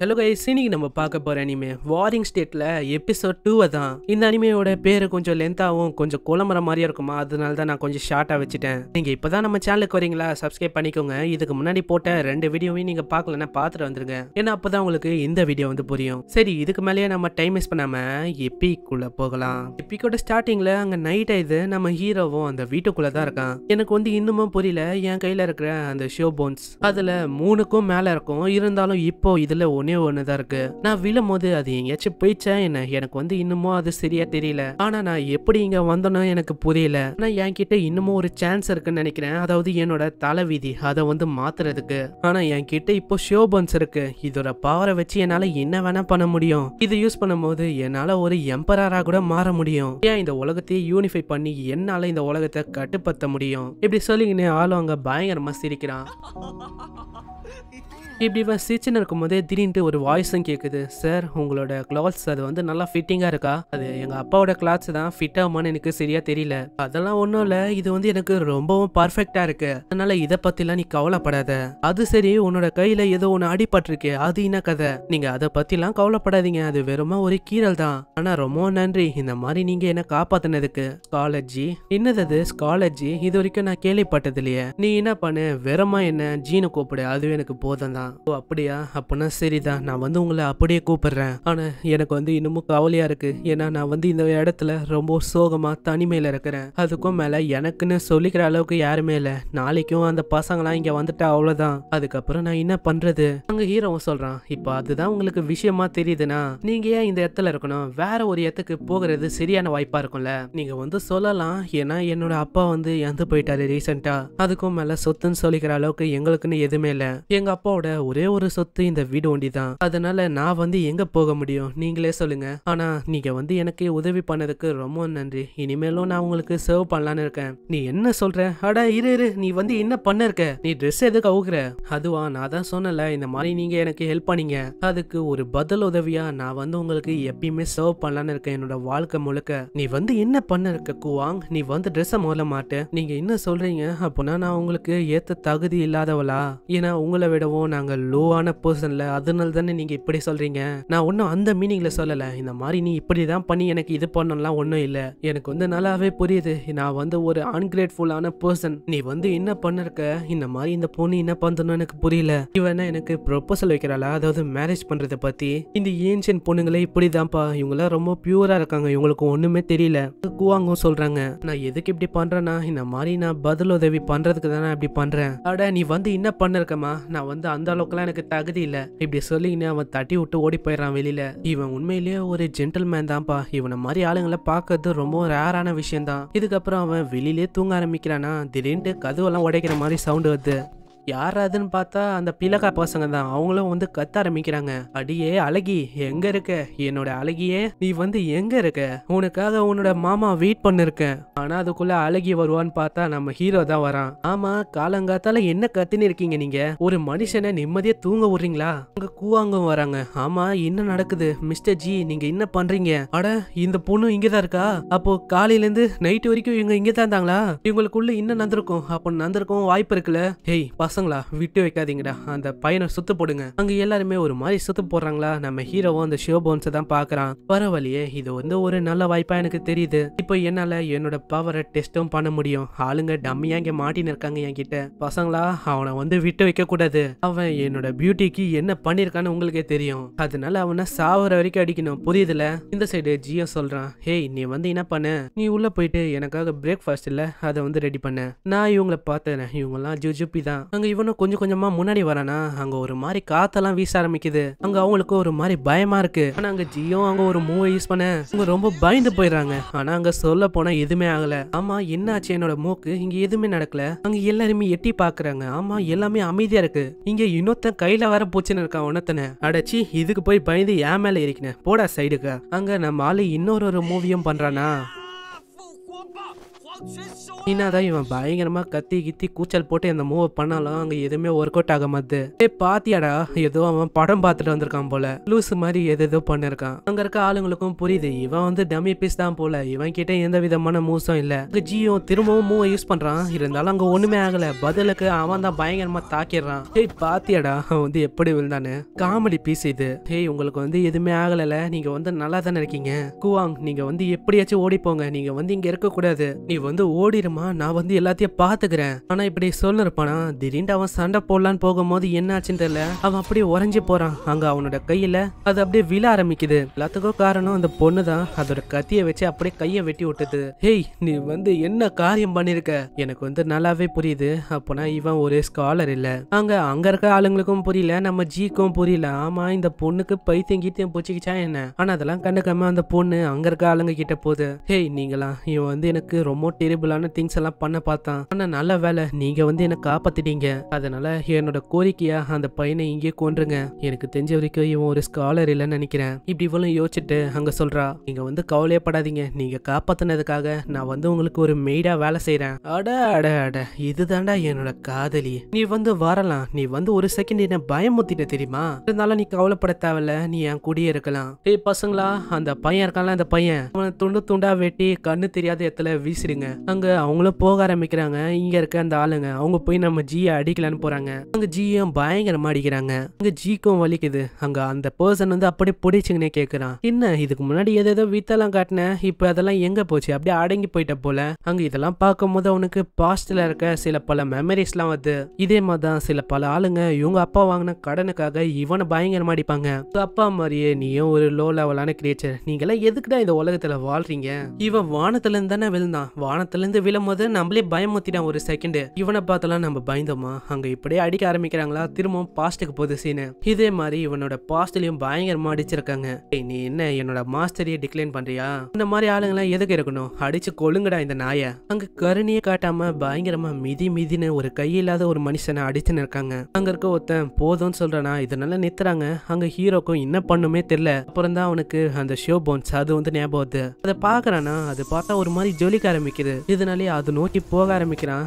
Hello guys, இன்னைக்கு நம்ம பார்க்க போற அனிமே வாரிங் ஸ்டேட்ல எபிசோட் 2 தான். இந்த அனிமையோட பேரு கொஞ்சம் லென்த்தாவும் கொஞ்சம் குழம்புற மாதிரியா இருக்குமா, அதனால தான் நான் கொஞ்சம் ஷார்ட்டா வச்சுட்டேன். நீங்க இப்பதான் நம்ம சேனலுக்கு வரீங்களா, சப்ஸ்கிரைப் பண்ணிக்கோங்க. இதுக்கு முன்னாடி போட்ட 2 வீடியோவையும் நீங்க பார்க்கலன்னா பார்த்துட்டு வந்துருங்க, ஏன்னா அப்பதான் உங்களுக்கு இந்த வீடியோ வந்து புரியும். சரி, இதுக்கு மேலேயே நம்ம டைம் வேஸ்ட் பண்ணாம எப்பிக்குள்ள போகலாம். எப்பிக்கோட ஸ்டார்டிங்ல அங்க நைட் ஆயிடுது. நம்ம ஹீரோவும் அந்த வீட்டுக்குள்ள தான் இருக்கான். எனக்கு வந்து இன்னமும் புரியல, என் கையில இருக்கிற அந்த ஷோ போன்ஸ் அதுல 3க்கும் மேல இருக்கும். இருந்தாலும் இப்போ இதுல ஒண்ணுதான் இருக்கு. நான் விழும் போது அது எங்கேயாச்சும் போயிச்சா என்ன, எனக்கு வந்து இன்னமும் அது சரியா தெரியல. ஆனா நான் எப்படி இங்க வந்தோன்னு எனக்கு புரியல. ஆனா என்கிட்ட இன்னமும் ஒரு சான்ஸ் இருக்குன்னு நினைக்கிறேன், அதாவது என்னோட தலைவிதி அதை வந்து மாத்துறதுக்கு. ஆனா என்கிட்ட இப்போ ஷோபன்ஸ் இருக்கு. இதோட பவரை வச்சு என்னால என்ன வேணா பண்ண முடியும். இதை யூஸ் பண்ணும் போது என்னால ஒரு எம்பரரா கூட மாற முடியும். ஏன் இந்த உலகத்தையே யூனிஃபை பண்ணி என்னால இந்த உலகத்தை கட்டுப்படுத்த முடியும். இப்படி சொல்லிங்கன்னு ஆளும் அங்க பயங்கரமா சிரிக்கிறான். இப்படி சிரிச்சுன்னு இருக்கும்போதே திடீர்னு ஒரு வாய்ஸும் கேட்குது. சார், உங்களோட கிளாத்ஸ் அது வந்து நல்லா ஃபிட்டிங்காக இருக்கா? அது எங்கள் அப்பாவோட கிளாத்ஸ் தான், ஃபிட் ஆகுமான்னு எனக்கு சரியா தெரியல. அதெல்லாம் ஒன்றும் இல்லை, இது வந்து எனக்கு ரொம்பவும் பர்ஃபெக்டாக இருக்கு. அதனால இதை பற்றிலாம் நீ கவலைப்படாத. அது சரி, உன்னோட கையில் ஏதோ ஒன்று அடிபட்டிருக்கு, அது என்ன கதை? நீங்கள் அதை பற்றிலாம் கவலைப்படாதீங்க, அது வெறுமா ஒரு கீரல் தான். ஆனால் ரொம்ப நன்றி இந்த மாதிரி நீங்கள் என்ன காப்பாற்றினதுக்கு. ஸ்காலர்ஜி? என்னது அது ஸ்காலர்ஜி? இது வரைக்கும் நான் கேள்விப்பட்டது இல்லையே. நீ என்ன பண்ணு, வெறுமா என்ன ஜீனு கூப்பிடு, அதுவே எனக்கு போதும் தான். ஓ அப்படியா, அப்படின்னா சரிதான், நான் வந்து உங்களை அப்படியே கூப்பிடுறேன். ஆனா எனக்கு வந்து இன்னமும் கவலையா இருக்கு. ஏன்னா நான் வந்து இந்த இடத்துல ரொம்ப சோகமா தனிமையில இருக்கிறேன். அதுக்கும் மேல எனக்குன்னு சொல்லிக்கிற அளவுக்கு யாருமே இல்ல. நாளைக்கும் அந்த பசங்களாம் இங்க வந்துட்டா அவ்வளவுதான். அதுக்கப்புறம் நான் என்ன பண்றது? அங்க ஹீரோவும் சொல்றான், இப்போ அதுதான் உங்களுக்கு விஷயமா தெரியுதுன்னா நீங்க ஏன் இந்த இடத்துல இருக்கணும், வேற ஒரு இடத்துக்கு போகிறது சரியான வாய்ப்பா இருக்கும்ல. நீங்க வந்து சொல்லலாம், ஏன்னா என்னோட அப்பா வந்து இறந்து போயிட்டாரு ரீசெண்டா. அதுக்கும் மேல சொத்துன்னு சொல்லிக்கிற அளவுக்கு எங்களுக்குன்னு எதுவுமே இல்ல. எங்க அப்பாவோட ஒரே ஒரு சொத்து இந்த வீடு ஒண்டி தான். அதனால நான் வந்து எங்க போக முடியும், நீங்களே சொல்லுங்க. ஆனா நீங்க வந்து எனக்கு உதவி பண்ணதுக்கு ரொம்ப நன்றி. இனிமேலும் நான் உங்களுக்கு சர்வ் பண்ணலான்னு இருக்கேன். நீ என்ன சொல்ற? அடா இரு, நீ வந்து என்ன பண்ண இருக்க? நீ ட்ரெஸ் எதுக்கு அவுக்குற? அதுவா, நான் தான் சொன்னல இந்த மாதிரி நீங்க எனக்கு ஹெல்ப் பண்ணீங்க, அதுக்கு ஒரு பதில் உதவியா நான் வந்து உங்களுக்கு எப்பயுமே சர்வ் பண்ணலான்னு இருக்கேன் என்னோட வாழ்க்கை முழுக்க. நீ வந்து என்ன பண்ண இருக்க குவாங்? நீ வந்து ட்ரெஸ்ஸை முதல்ல மாட்டு. நீங்க என்ன சொல்றீங்க? அப்போனா நான் உங்களுக்கு ஏத்த தகுதி இல்லாதவளா? ஏன்னா உங்களை விடவும் நாங்க லோவான பர்சன்ல, அதனால தானே நீங்க இப்படி சொல்றீங்க. நான் ஒன்னும் அந்த மீனிங்ல சொல்லல. இந்த மாதிரி நீ இப்படிதான் பண்ணி எனக்கு இது பண்ணலாம் ஒன்னும் இல்ல. எனக்கு வந்து நல்லாவே புரியுது, நான் வந்து ஒரு அன்கிரேட்ஃபுல்லான பர்சன். நீ வந்து என்ன பண்ணிருக்க, இந்த மாதிரி இந்த பொண்ணு என்ன பண்ணணும் எனக்கு புரியல. இவனா எனக்கு ப்ரொபோசல் வைக்கிறாளா, அதாவது மேரேஜ் பண்றத பத்தி? இந்த ஏன்ஷியன் பொண்ணுங்களே இப்படிதான்ப்பா, இவங்களாம் ரொம்ப பியூரா இருக்காங்க, இவங்களுக்கு ஒண்ணுமே தெரியல. குவாங்கும் சொல்றாங்க, நான் எதுக்கு இப்படி பண்றேன்னா இந்த மாதிரி நான் பதில் உதவி பண்றதுக்கு தானே இப்படி பண்றேன். அட நீ வந்து என்ன பண்ணிருக்கமா, நான் வந்து அந்த அளவுக்குலாம் எனக்கு தகுதி இல்ல. இப்படி சொல்லிங்கன்னு அவன் தட்டி விட்டு ஓடி போயிடறான் வெளியில. இவன் உண்மையிலேயே ஒரு ஜென்டில்மேன் தான்ப்பா. இவனை மாதிரி ஆளுங்களை பார்க்கறது ரொம்ப ரேரான விஷயம் தான். இதுக்கப்புறம் அவன் வெளியிலே தூங்க ஆரம்பிக்கிறானா, திடீர்னு கதவெல்லாம் உடைக்கிற மாதிரி சவுண்ட் வருது. யாராதுன்னு பார்த்தா அந்த பிளகா பசங்க தான். அவங்களும் வந்து கத்த ஆரம்பிக்கிறாங்க, அடியே அழகி எங்க இருக்க? என்னோட அழகியே, நீ வந்து எங்க இருக்க? உனக்காக உன்னோட மாமா வெயிட் பண்ணிருக்க. ஆனா அதுக்குள்ள அழகி வருவான்னு பார்த்தா நம்ம ஹீரோ தான் வரான். ஆமா, காலங்காத்தால என்ன கத்தின்னு இருக்கீங்க நீங்க? ஒரு மனுஷனை நிம்மதியா தூங்க விடுறீங்களா? அங்க கூவாங்கும் வராங்க. ஆமா, என்ன நடக்குது மிஸ்டர் ஜி, நீங்க என்ன பண்றீங்க? அட இந்த பொண்ணு இங்கதான் இருக்கா? அப்போ காலையில இருந்து நைட் வரைக்கும் இவங்க இங்கதான் இருந்தாங்களா? இவங்களுக்குள்ள இன்னும் நடந்திருக்கும். அப்போ நடந்திருக்கும் வாய்ப்பு இருக்குல்ல. ஹேய் பசங்களா, விட்டு வைக்காதீங்கடா, அந்த பையனை சுத்து போடுங்க. அங்க எல்லாருமே ஒரு மாதிரி சுத்து போடுறாங்களா. நம்ம ஹீரோவும் அந்த ஷோ போன்ஸ் தான் பாக்குறான். பரவாயில்லையே, இது வந்து ஒரு நல்ல வாய்ப்பா எனக்கு தெரியுது. இப்போ என்னால என்னோட பவரை டெஸ்டும் பண்ண முடியும். ஆளுங்க டம்மியா இங்க மாட்டின்னு இருக்காங்க என்கிட்ட. பசங்களா, அவனை வந்து விட்டு வைக்க கூடாது. அவன் என்னோட பியூட்டிக்கு என்ன பண்ணிருக்கான்னு உங்களுக்கே தெரியும். அதனால அவனை சாவர வரைக்கும் அடிக்கணும், புரியுதுல? இந்த சைடு ஜியோ சொல்றான், ஹேய் நீ வந்து என்ன பண்ண, நீ உள்ள போயிட்டு எனக்காக பிரேக்ஃபாஸ்ட் இல்ல அதை வந்து ரெடி பண்ண. நான் இவங்களை பார்த்தேன், இவங்க எல்லாம் ஜுஜுப்பி தான். அங்க இவனும் கொஞ்சம் கொஞ்சமா முன்னாடி வரானா, அங்க ஒரு மாதிரி காத்தெல்லாம் வீச ஆரம்பிக்குது. அங்க அவங்களுக்கு ஒரு மாதிரி பயமா இருக்கு. ஆனா அங்க ஜியோ அங்க ஒரு மூவை யூஸ் பண்ண அவங்க ரொம்ப பயந்து போயிடுறாங்க. ஆனா அங்க சொல்ல போனா எதுவுமே ஆகல. ஆமா, என்ன ஆச்சு என்னோட மூக்கு? இங்க எதுவுமே நடக்கல. அங்க எல்லாருமே எட்டி பாக்குறாங்க. ஆமா, எல்லாமே அமைதியா இருக்கு. இங்க இன்னொருத்தன் கையில வர போச்சுன்னு இருக்கான் உனத்தனை. அடைச்சி, இதுக்கு போய் பயந்து ஏன் மேல இருக்கேன், போடா சைடுக்கு. அங்க நம்ம ஆளு இன்னொரு மூவியும் பண்றானா. என்னதான் இவன் பயங்கரமா கத்தி கித்தி கூச்சல் போட்டு அந்த மூவ் பண்ணாலும் அங்க எதுவுமே ஒர்க் அவுட் ஆக மாட்டுது. பாத்தியாடா, ஏதோ அவன் படம் பார்த்துட்டு வந்திருக்கான் போல, லூசு மாதிரி ஏதோ பண்ணிருக்கான். அங்க இருக்க ஆளுங்களுக்கும் புரியுது இவன் வந்து டம்மி பீஸ் தான் போல, இவன் கிட்ட எந்த விதமான மூவ்ஸும் இல்ல. ஜியும் திரும்பவும் மூவ் யூஸ் பண்றான், இருந்தாலும் அங்க ஒண்ணுமே ஆகல. பதிலுக்கு அவன் தான் பயங்கரமா தாக்கிடுறான். பாத்தியாடா அவன் வந்து எப்படி விழுந்தானு. காமெடி பீஸ் இது. உங்களுக்கு வந்து எதுவுமே ஆகல, நீங்க வந்து நல்லா தானே இருக்கீங்க. குவாங், நீங்க வந்து எப்படியாச்சும் ஓடி போங்க, நீங்க வந்து இங்க இருக்க கூடாது, நீ வந்து ஓடிடுமா, நான் வந்து எல்லாத்தையும் பாத்துக்கிறேன். ஆனா இப்படி சொல்லிருப்பானா, திடீர்னு அவன் சண்டை போடலான்னு போகும்போது என்னாச்சுன்னு தெரியல, அவன் அப்படியே உறைஞ்சு போறான். அங்க அவனோட கையில அது அப்படியே விழ ஆரம்பிக்குது. எல்லாத்துக்கும் காரணம் அந்த பொண்ணு தான். அதோட கத்தியை வச்சு அப்படியே கையை வெட்டி விட்டுது. நீ வந்து என்ன காரியம் பண்ணிருக்க, எனக்கு வந்து நல்லாவே புரியுது. அப்போனா இவன் ஒரு ஸ்காலர் இல்ல. அங்க இருக்க ஆளுங்களுக்கும் புரியல, நம்ம ஜிக்கும் புரியல. ஆமா, இந்த பொண்ணுக்கு பைத்தியம் கீத்தியம் பூச்சிக்கிச்சா என்ன. ஆனா அதெல்லாம் கண்டுக்காம அந்த பொண்ணு அங்க இருக்க ஆளுங்க கிட்ட போகுது. நீங்களா, இவன் வந்து எனக்கு ரொம்ப டெரிபிளான திங்ஸ் எல்லாம் பண்ண பார்த்தான், ஆனா நல்ல வேலை நீங்க வந்து என்ன காப்பாத்திட்டீங்க. அதனால என்னோட கோரிக்கையா அந்த பையனை இங்கே கொன்றுங்க. எனக்கு தெரிஞ்ச வரைக்கும் இவன் ஒரு ஸ்காலர் இல்லைன்னு நினைக்கிறேன். இப்படி இவளும் யோசிச்சுட்டு அங்க சொல்றா, நீங்க வந்து கவலையப்படாதீங்க, நீங்க காப்பாத்தினதுக்காக நான் வந்து உங்களுக்கு ஒரு மெய்டா வேலை செய்யறேன். அட அட அட, இதுதான்டா என்னோட காதலி. நீ வந்து வரலாம், நீ வந்து ஒரு செகண்ட் என்ன பயமுத்திட்ட தெரியுமா. இருந்தாலும் நீ கவலைப்பட தேவையில்ல, நீ என் கூடயே இருக்கலாம். பசங்களா, அந்த பையன் இருக்கான்ல, அந்த பையன் அவனை துண்டு துண்டா வெட்டி கண்ணு தெரியாத இடத்துல வீசிடுங்க. அங்க அவங்களும் போக ஆரம்பிக்கிறாங்க. இங்க இருக்க அந்த ஆளுங்க அவங்க போய் நம்ம ஜியை அடிக்கலான்னு போறாங்க. அங்க ஜியும் பயங்கரமா அடிக்கிறாங்க. அங்க ஜிக்கும் வலிக்குது. அங்க அந்த பர்சன் வந்து அப்படியே பிடிச்சுங்கன்னே கேக்குறான், என்ன இதுக்கு முன்னாடி ஏதோ வித்தெல்லாம் காட்டினேன், இப்ப அதெல்லாம் எங்க போச்சு, அப்படியே அடங்கி போயிட்ட போல. அங்க இதெல்லாம் பார்க்கும் போது அவனுக்கு பாஸ்ட்ல இருக்க சில பல மெமரிஸ் எல்லாம் வருது. இதே மாதிரிதான் சில பல ஆளுங்க இவங்க அப்பா வாங்கின கடனுக்காக இவனை பயங்கரமா அடிப்பாங்க. அப்பா மாதிரியே நீயும் ஒரு லோ லெவலான கிரியேச்சர், நீங்களாம் எதுக்குடா இந்த உலகத்துல வாழ்றீங்க. இவன் வானத்துல இருந்து தானே விழுந்தான், வானத்துல இருந்து விழும் போது நம்மளே பயமுத்திட்டான் ஒரு செகண்ட். இவனை பார்த்தலாம் நம்ம பயந்தோமா. அங்க இப்படியே அடிக்க ஆரம்பிக்கிறாங்களா, திரும்பவும் பாஸ்டுக்கு போகுது சீனு. இதே மாதிரி இவனோட பாஸ்ட்லயும் பயங்கரமா அடிச்சிருக்காங்க. நீ என்ன என்னோட மாஸ்டரையே டிக்ளைன் பண்றியா, இந்த மாதிரி ஆளுங்கெல்லாம் எதுக்கு இருக்கணும், அடிச்சு கொள்ளுங்கடா இந்த நாயை. அங்க கருணையே காட்டாம பயங்கரமா மிதின்னு ஒரு கையில்லாத ஒரு மனுஷனை அடிச்சுன்னு இருக்காங்க. அங்க இருக்க ஒருத்தன் போதும்னு சொல்றானா, இதனால நித்துறாங்க. அங்க ஹீரோக்கும் என்ன பண்ணுமே தெரியல. அப்புறம் தான் அவனுக்கு அந்த ஷோ போன்ஸ் அது வந்து ஞாபகம் வருது. அதை பாக்குறானா, அது பார்த்தா ஒரு மாதிரி ஜொலிக்க ஆரம்பிக்குது. இதனாலே அது நோக்கி போக ஆரம்பிக்கிறான்.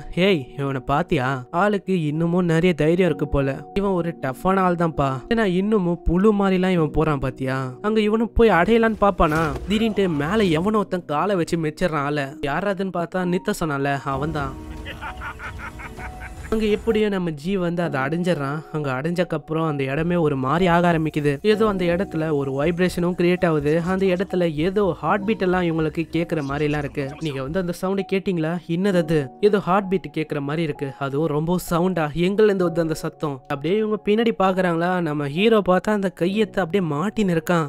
இவனை பாத்தியா, ஆளுக்கு இன்னமும் நிறைய தைரியம் இருக்கு போல, இவன் ஒரு டஃப்பான ஆள் தான்ப்பா, ஏன்னா இன்னமும் புழு மாதிரி எல்லாம் இவன் போறான் பாத்தியா. அங்க இவனும் போய் அடையலான்னு பாப்பானா, திடீர்னு மேல எவனோ ஒருத்தன் காலை வச்சு மெச்சிடறான். ஆள யாராதுன்னு பார்த்தா நித்த சொன்னால அவன் தான். அங்க எப்படியோ நம்ம ஜி வந்து அதை அடைஞ்சிடறான். அங்க அடைஞ்சக்கப்புறம் அந்த இடமே ஒரு மாதிரி ஆக ஆரம்பிக்குது. ஏதோ அந்த இடத்துல ஒரு வைப்ரேஷனும் கிரியேட் ஆகுது. அந்த இடத்துல ஏதோ ஹார்ட் பீட் எல்லாம் இவங்களுக்கு கேட்கற மாதிரி எல்லாம் இருக்கு. நீங்க வந்து அந்த சவுண்ட் கேட்டீங்களா, என்னது அது, ஏதோ ஹார்ட் பீட் கேட்கற மாதிரி இருக்கு, அதுவும் ரொம்ப சவுண்டா, எங்கல இருந்து வந்து அந்த சத்தம். அப்படியே இவங்க பின்னாடி பாக்குறாங்களா, நம்ம ஹீரோ பார்த்தா அந்த கையத்தை அப்படியே மாட்டின்னு இருக்கான்.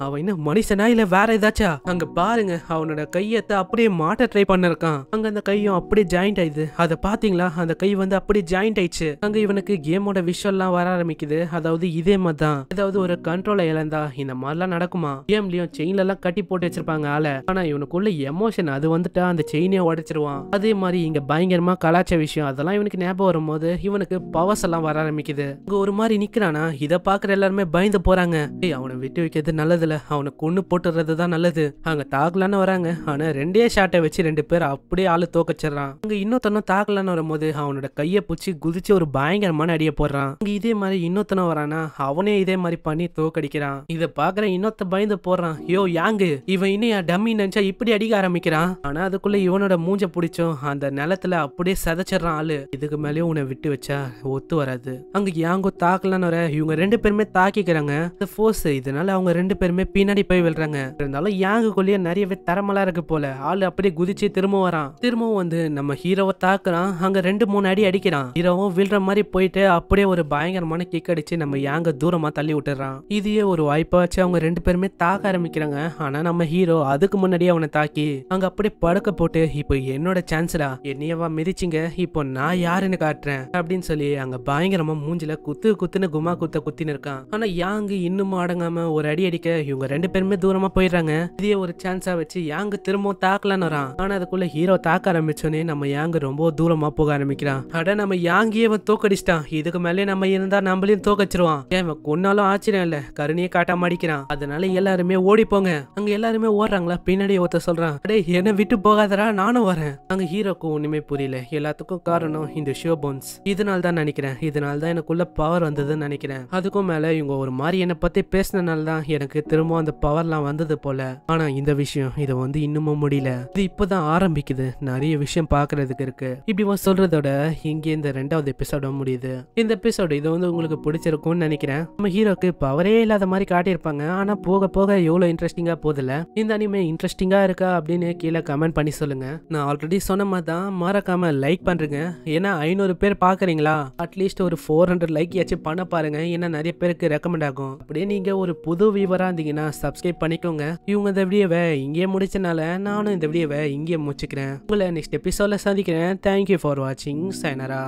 அவன் இன்னும் மனுஷனா இல்ல வேற ஏதாச்சா. அங்க பாருங்க, அவனோட கையத்தை அப்படியே மாட்ட ட்ரை பண்ணிருக்கான். அங்க அந்த கையும் அப்படியே ஜாயிண்ட் ஆயிடுது. அதை பாத்தீங்களா, அந்த கை வந்து அப்படி ஜாயிண்ட் ஆயிடுச்சு. அங்க இவனுக்கு கேமோட விஷயம் எல்லாம் வர ஆரம்பிக்குது. அதாவது இதே மாதிரி தான், ஏதாவது ஒரு கண்ட்ரோலை இழந்தா இந்த மாதிரிலாம் நடக்குமா. கேம்லயும் செயின்ல எல்லாம் கட்டி போட்டு வச்சிருப்பாங்க ஆள, ஆனா இவனுக்குள்ள எமோஷன் அது வந்துட்டா அந்த செயினே உடைச்சிருவான். அதே மாதிரி இங்க பயங்கரமா கலாச்ச விஷயம் அதெல்லாம் இவனுக்கு ஞாபகம் வரும்போது இவனுக்கு பவர்ஸ் எல்லாம் வர ஆரம்பிக்குது. இங்க ஒரு மாதிரி நிக்கிறானா, இதை பாக்குற எல்லாருமே பயந்து போறாங்க. அவனை விட்டு வைக்கிறது நல்லதுல, அவனை கொண்டு போட்டுறது தான் நல்லது. அங்க தாக்கலான்னு வராங்க, ஆனா ரெண்டே ஷாட்டை வச்சு 2 பேர் அப்படியே ஆளு தோக்கச்சிடறான். அங்க இன்னொருத்தனும் தாக்கலான்னு வரும்போது அவனோட கையை புடிச்சு குதிச்சு ஒரு பயங்கரமான அடியை போடுறான். அங்க இதே மாதிரி இன்னொருத்தன வரானா, அவனே இதே மாதிரி பண்ணி தோக்கடிக்கிறான். இதை பாக்குற இன்னொருத்த பயந்து போடுறான். யாங்கு இவன் இன்னும் டம்மி நினைச்சா இப்படி அடிக்க ஆரம்பிக்கிறான். ஆனா அதுக்குள்ள இவனோட மூஞ்ச பிடிச்சோம் அந்த நிலத்துல அப்படியே சதைச்சிடறான் ஆளு. இதுக்கு மேலேயும் உன்னை விட்டு வச்சா ஒத்து வராது. அங்க யாங்கோ தாக்கலான்னு வர இவங்க 2 பேருமே தாக்கிக்கிறாங்க. ஃபோர்ஸ் இதனால அவங்க 2 பேருமே பின்னாடி போய் விழுறாங்க. இருந்தாலும் யாங்குக்குள்ளேயே நிறையவே தரமலா இருக்கு போல. ஆளு அப்படியே குதிச்சு திரும்ப வரான். திரும்பவும் வந்து நம்ம ஹீரோவை தாக்குறான். அங்க 2-3 அடி அடிக்கிறான். ஹீரோவும் விழுற மாதிரி போயிட்டு அப்படியே ஒரு பயங்கரமான கிக் அடிச்சு நம்ம யாங்க தூரமா தள்ளி விட்டுறான். இதையே ஒரு வாய்ப்பா வச்சு அவங்க 2 பேருமே தாக்க ஆரம்பிக்கிறாங்க. ஆனா நம்ம ஹீரோ அதுக்கு முன்னாடியே அவனை தாக்கி அங்க அப்படியே படுக்க போட்டு, இப்போ என்னோட சான்ஸ்டா, என்னையவா மிதிச்சிங்க, இப்போ நான் யாருன்னு காட்டுறேன் அப்படின்னு சொல்லி அங்க பயங்கரமா மூஞ்சில குத்துன்னு குமா குத்தின்னு இருக்கான். ஆனா யாங்கு இன்னும் அடங்காம ஒரு அடி அடிக்க இவங்க 2 பேருமே தூரமா போயிடுறாங்க. இதே ஒரு சான்ஸா வச்சு யாங்கு திரும்பவும் தாக்கலான்னு வரான். ஆனா அதுக்குள்ள ஹீரோ தாக்க ஆரம்பிச்சோன்னே நம்ம யாங்கு ரொம்ப தூரமா போக ஆரம்பிக்கிறான். அட வேற நம்ம யாங்கியே இவன் தோக்கடிச்சிட்டான். இதுக்கு மேலே நம்ம இருந்தா நம்மளையும் தோக்கச்சிருவான். ஏன் இவன் கொன்னாலும் ஆச்சரியம் இல்ல, கருணையே காட்டாம அடிக்கிறான். அதனால எல்லாருமே ஓடி போங்க. அங்க எல்லாருமே ஓடுறாங்களா, பின்னாடி ஒருத்தர் சொல்றான், டேய் என்ன விட்டு போகாதடா, நானும் வரேன். அங்க ஹீரோக்கும் ஒண்ணுமே புரியல. எல்லாத்துக்கும் காரணம் இந்த ஷோ போன்ஸ். இதனால தான் நினைக்கிறேன், இதனால தான் எனக்குள்ள பவர் வந்ததுன்னு நினைக்கிறேன். அதுக்கும் மேல இவங்க ஒரு மாதிரி என்னை பத்தி பேசினனால தான் எனக்கு திரும்ப அந்த பவர்லாம் வந்தது போல. ஆனா இந்த விஷயம் இதை வந்து இன்னமும் முடியல. இது இப்பதான் ஆரம்பிக்குது. நிறைய விஷயம் பாக்குறதுக்கு இருக்கு. இப்படி சொல்றதோட இங்க இந்த 2வது எபிசோட முடியுது. இந்த எபிசோடு இது வந்து உங்களுக்கு பிடிச்சிருக்கும்னு நினைக்கிறேன். நம்ம ஹீரோக்கு பவரே இல்லாத மாதிரி காட்டியிருப்பாங்க. ஆனா போக போக எவ்வளவு இன்ட்ரெஸ்டிங்கா போதில்ல. இந்த அனிமே இன்ட்ரெஸ்டிங்கா இருக்கா அப்படின்னு கீழே கமெண்ட் பண்ணி சொல்லுங்க. நான் ஆல்ரெடி சொன்ன மாதிரி தான், மறக்காம லைக் பண்றேங்க. ஏன்னா 500 பேர் பாக்குறீங்களா, அட்லீஸ்ட் ஒரு 400 லைக் ஆச்சும் பண்ண பாருங்க. ஏன்னா நிறைய பேருக்கு ரெக்கமெண்ட் ஆகும். அப்படியே நீங்க ஒரு புது வியூவரா இருந்தீங்கன்னா சப்ஸ்கிரைப் பண்ணிக்கோங்க. இவங்க இந்த வீடியோவை இங்கே முடிச்சனால நானும் இந்த வீடியோவை இங்கே முடிச்சுக்கிறேன். உங்களை நெக்ஸ்ட் எபிசோட்ல சந்திக்கிறேன். தேங்க்யூ ஃபார் வாட்சிங். சைனரா.